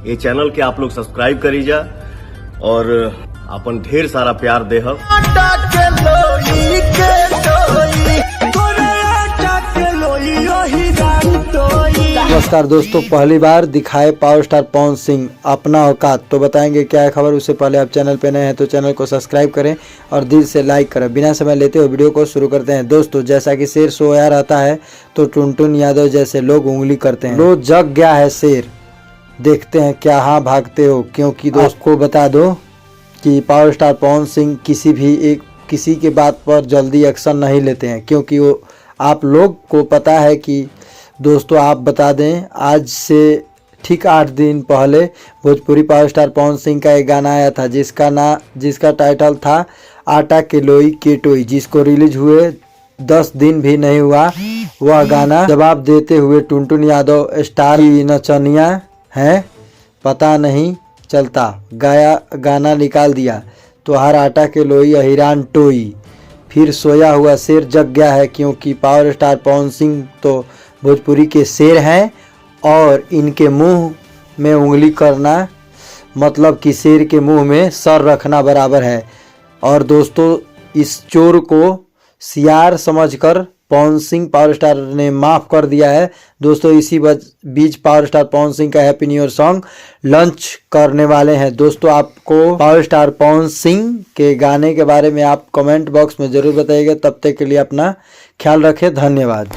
ये चैनल के आप लोग सब्सक्राइब करी जा और अपन ढेर सारा प्यार देहब। नमस्कार दोस्तों, पहली बार दिखाए पावर स्टार पवन सिंह अपना औकात, तो बताएंगे क्या है खबर। उससे पहले आप चैनल पे नए हैं तो चैनल को सब्सक्राइब करें और दिल से लाइक करें। बिना समय लेते हुए वीडियो को शुरू करते हैं। दोस्तों, जैसा कि शेर सोया रहता है तो टुनटुन यादव जैसे लोग उंगली करते हैं। लो जग गया है शेर, देखते हैं क्या हाँ भागते हो। क्योंकि दोस्त को बता दो कि पावर स्टार पवन सिंह किसी के बात पर जल्दी एक्शन नहीं लेते हैं, क्योंकि वो आप लोग को पता है कि दोस्तों आप बता दें, आज से ठीक 8 दिन पहले भोजपुरी पावर स्टार पवन सिंह का एक गाना आया था जिसका टाइटल था आटा के लोई के टोई, जिसको रिलीज हुए 10 दिन भी नहीं हुआ। वह गाना जवाब देते हुए टुनटुन यादव स्टार की नचनिया है, पता नहीं चलता गाना निकाल दिया तो हर आटा के लोई अहिरान टोई। फिर सोया हुआ शेर जग गया है, क्योंकि पावर स्टार पवन सिंह तो भोजपुरी के शेर हैं और इनके मुंह में उंगली करना मतलब कि शेर के मुंह में सर रखना बराबर है। और दोस्तों, इस चोर को सियार समझकर पवन सिंह पावर स्टार ने माफ़ कर दिया है। दोस्तों, इसी बीच पावर स्टार पवन सिंह का happy new year song launch करने वाले हैं। दोस्तों, आपको पावर स्टार पवन सिंह के गाने के बारे में आप कमेंट बॉक्स में ज़रूर बताइएगा। तब तक के लिए अपना ख्याल रखें। धन्यवाद।